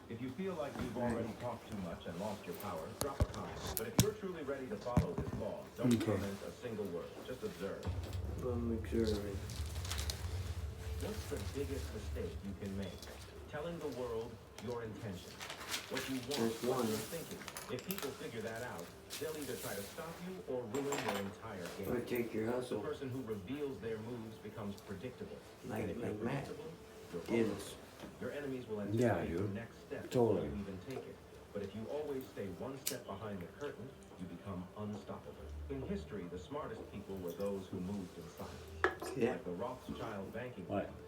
If you feel like you've already talked too much and lost your power, drop a comment. But if you're truly ready to follow this law, don't comment a single word. Just observe. I'm observing. What's the biggest mistake you can make? Telling the world your intention. What you want, That's what one. you're thinking. If people figure that out, they'll either try to stop you or ruin your entire game. Or take your The hustle. person who reveals their moves becomes predictable. Like And if you're Matt. predictable, you're Yes. vulnerable. Your enemies will Yeah, anticipate your dude. next step Totally. before you even take it. But if you always stay one step behind the curtain, you become unstoppable. In history, the smartest people were those who moved in silence. Yeah. Like the Rothschild banking What? family.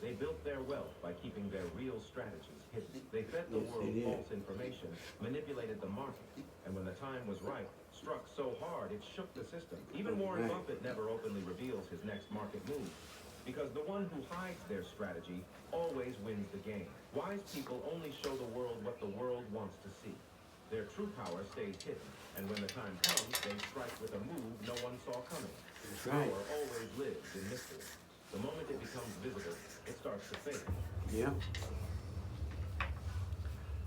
They built their wealth by keeping their real strategies hidden. They fed the Yes, world they did. false information, manipulated the market, and when the time was right, struck so hard it shook the system. Even Warren Right. Buffett never openly reveals his next market move. Because the one who hides their strategy always wins the game. Wise people only show the world what the world wants to see. Their true power stays hidden, and when the time comes, they strike with a move no one saw coming. That's right. Power always lives in mystery. The moment it becomes visible, it starts to fade. Yeah.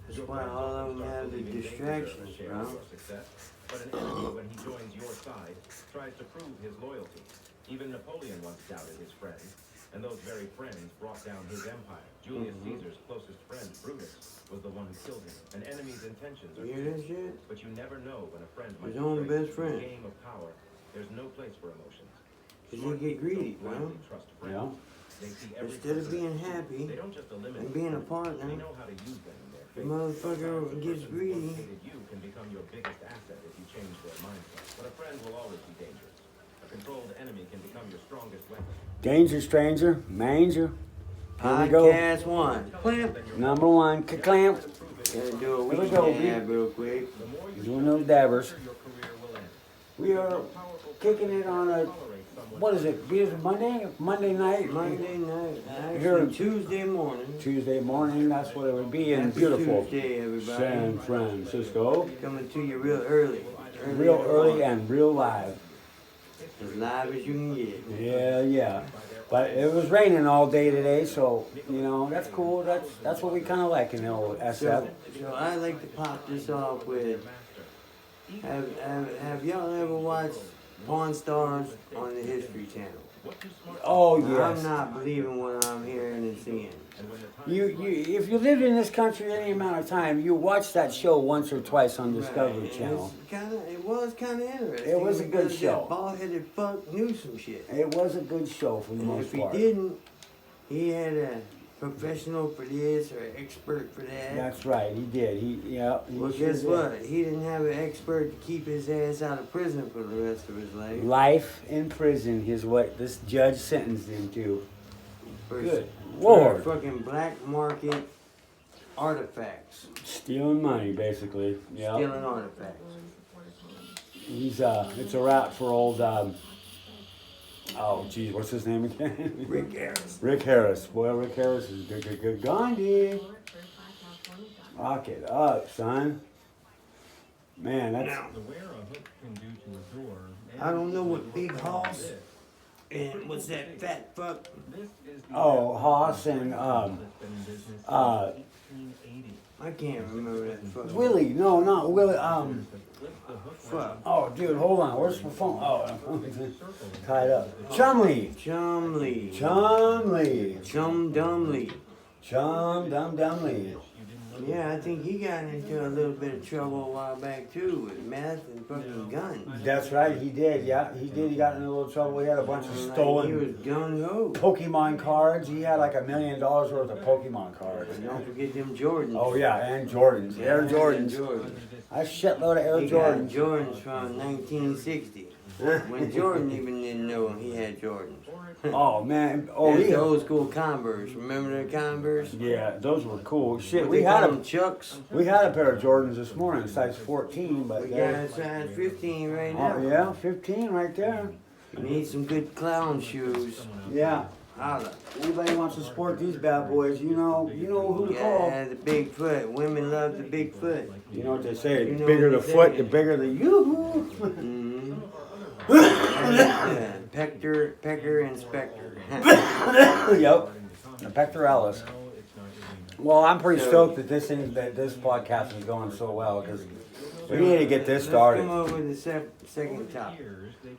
That's Your why friends all often of them start have the believing they deserve a distractions, share bro. of your success. But an enemy, when he joins your side, tries to prove his loyalty. Even Napoleon once doubted his friends, and those very friends brought down his empire. Julius Caesar's closest friend, Brutus, was the one who killed him. An enemy's intentions are You hear that shit? but you never know when a friend might His own betray you. best friend. In the game of power, there's no place for emotions. 'Cause you get greedy, Don't blindly bro. trust friends. They see every Instead of person. being happy They don't just eliminate and being a you, partner, they know how to use them in their the favor. motherfucker Sometimes the gets person who greedy. once hated you can become your biggest asset if you change their mindset. But a friend will always be dangerous. A controlled enemy can become your strongest weapon. Danger, stranger, manger. Here we go. Podcast one. Clamp. Number one, clamp. Gotta do a Here we week go, dab real quick. The more you Doing those dabbers. your career will end. We are kicking it on a, what is it? Is it Monday? Monday night? Monday night. Here- Actually, Tuesday morning. Tuesday morning, that's what it would be in Happy beautiful Tuesday, everybody. San Francisco. Coming to you real early. Real early and real live. As live as you can get. Yeah. But it was raining all day today, so, you know, that's cool. That's what we kind of like in the old SF. So I like to pop this off with, have y'all ever watched Pawn Stars on the History Channel? Oh, I'm yes. not believing what I'm hearing and seeing. If you lived in this country any amount of time, you watched that show once or twice on Discovery Right, and Channel. It was kind of interesting. It was a good because show. That bald-headed fuck knew some shit. It was a good show for the And most if he part. didn't, he had a professional for this or expert for that. That's right, he did. He Well, sure guess did. what? He didn't have an expert to keep his ass out of prison for the rest of his life. Life in prison is what this judge sentenced him to. For Good for Lord. fucking black market artifacts. Stealing money, basically. Yeah. Stealing artifacts. It's a wrap for old, oh, geez, what's his name again? Rick Harris. Rick Harris. Boy, Rick Harris is good. Gandhi. Rock it up, son. Man, that's... Now, The wear a hook can do to a door. I don't know what Big Hoss and what's that fat fuck? This is the Oh, Hoss and, that's been in business since uh, 1880. I can't remember that fuck. Willie. No, not Willie. Flip the hook Fuck. Oh, dude, hold on. Where's my phone? Oh, tied up. Chumley. Chumley. Chumley. Chum Dumley. Dumley. Yeah, I think he got into a little bit of trouble a while back too with meth and fucking guns. That's right, he did. Yeah, he did. He got in a little trouble. He had a bunch of He stolen was gung ho. Pokemon cards. He had like $1 million worth of Pokemon cards. And don't forget them Jordans. Oh yeah, and Jordans. Air Jordans. Jordans. A shitload of Air He got Jordans. Jordans from 1960. When Jordan even didn't know he had Jordans. Oh man. Oh That's the yeah. old school Converse. Remember the Converse? Yeah, those were cool. Shit, What we they had call a them, Chucks. we had a pair of Jordans this morning, size 14, but We got they, a size 15 right now. oh yeah, 15 right there. You need some good clown shoes. Yeah. Holla. Anybody wants to sport these bad boys, you know who to call. Yeah, the big foot. Women love the big foot. You know what they say? You The know bigger what the they foot, say. the bigger the yoo-hoo. Mm-hmm. Yeah, Pecker and Spectre. Yep. The pectoralis. Well, I'm pretty So- stoked that this podcast is going so well because we need to get this Let's started. come up with the second topic.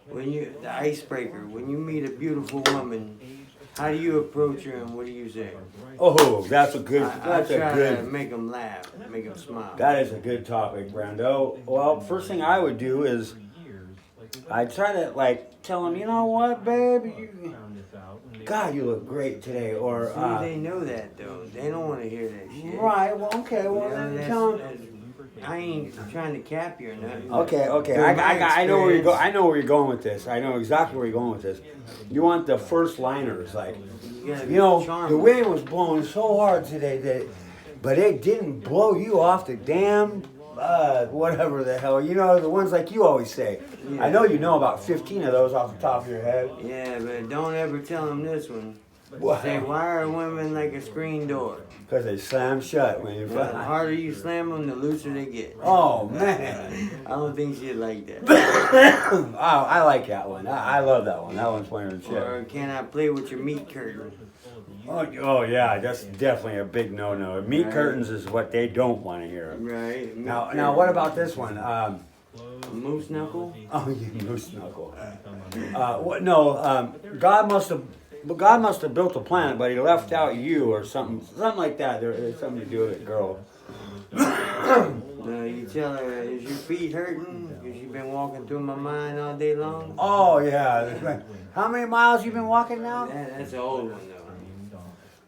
When the icebreaker. When you meet a beautiful woman, how do you approach her and what do you say? Oh, that's a good. I That's a try to good. make them laugh, make them smile. That is a good topic, Brando. Well, first thing I would do is I try to like tell them, you know what, babe, God, you look great today, or See, they know that though. They don't want to hear that shit. right. Well, okay. Well, You know, then that's- tell them. that's- I ain't trying to cap you or nothing. Okay, okay. Through my I know where you go. experience- I know where you're going with this. I know exactly where you're going with this. You want the first liners, like, gotta be you know, the charming. wind was blowing so hard today that, but it didn't blow you off the damn, whatever the hell. You know, the ones like you always say. I know you know about 15 of those off the top of your head. Yeah, but don't ever tell them this one. What? Say, why are women like a screen door? Because they slam shut when you. The harder you slam them, the looser they get. Oh man. I don't think shit like that. Oh, I like that one. I love that one. That one's playing the shit. Or can I play with your meat curtain? Oh yeah, that's definitely a big no-no. Meat Right. curtains is what they don't want to hear. Right. meat Now what about this one? moose knuckle? Oh, you moose knuckle. What? No. God must have built the planet, but He left out you or something like that. There's something to do with it, girl. No, you tell her, is your feet hurting? Because you've been walking through my mind all day long? Oh yeah. How many miles you been walking now? That's an old one, though.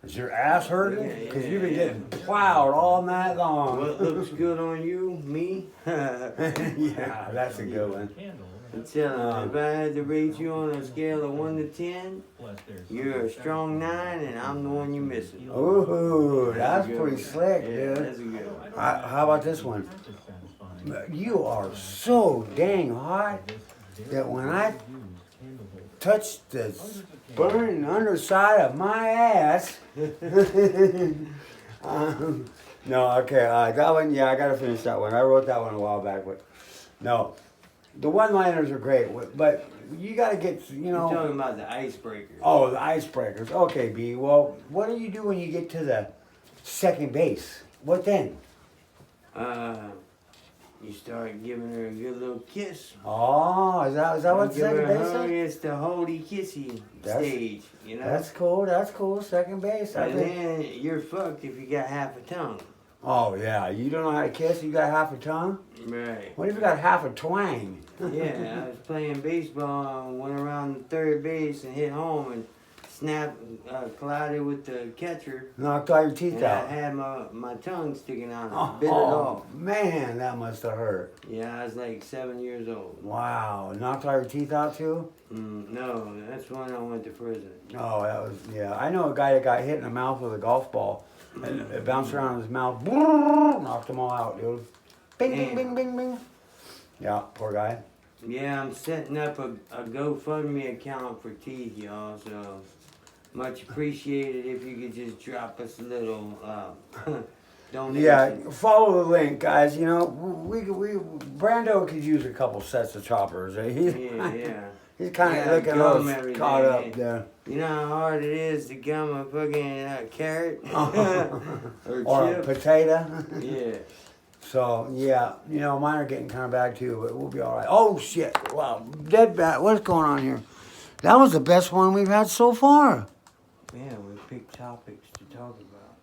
Is your ass hurting? Yeah, Because you've been yeah. getting plowed all night long. What looks good on you? Me? Yeah, that's a good one. Tell her, if I had to rate you on a scale of 1 to 10, you're a strong 9 and I'm the one you missing. Ooh, that's good pretty one. slick, Yeah, dude. that's a good one. How about this one? You are so dang hot that when I touch the burning underside of my ass. No, okay, that one, yeah, I gotta finish that one. I wrote that one a while back, but no. The one-liners are great, but you gotta get, you I'm know. talking about the icebreakers. Oh, the icebreakers. Okay, B. Well, what do you do when you get to the second base? What then? You start giving her a good little kiss. Oh, is that what You give second her a base hug, is? it's the holdy kissy That's- stage, you know? That's cool. That's cool. Second base. I And think. then you're fucked if you got half a tongue. Oh yeah, you don't know how to kiss. You got half a tongue. Right. What if you got half a twang? Yeah, I was playing baseball and went around third base and hit home and collided with the catcher. Knocked all your teeth And I out. had my tongue sticking out. I bit it off. Man, that must have hurt. Yeah, I was like 7 years old. Wow, knocked all your teeth out too. No, that's when I went to prison. Oh, that was, yeah. I know a guy that got hit in the mouth with a golf ball. And it bounced around his mouth. Knocked them all out, dude. Bing, bing, Damn. bing, bing, bing. Yeah, poor guy. Yeah, I'm setting up a GoFundMe account for teeth, y'all. So much appreciated if you could just drop us a little donation. Yeah, follow the link, guys. You know, we Brando could use a couple sets of choppers. Yeah. He's kind of Yeah, looking a gum little every caught day. up there. You know how hard it is to gum a fucking carrot or Or a chip? potato. Yeah. So, yeah, you know, mine are getting kind of bad too, but we'll be all right. Oh, shit. Wow. Dead bat. What's going on here? That was the best one we've had so far. Yeah, we picked topics to talk about.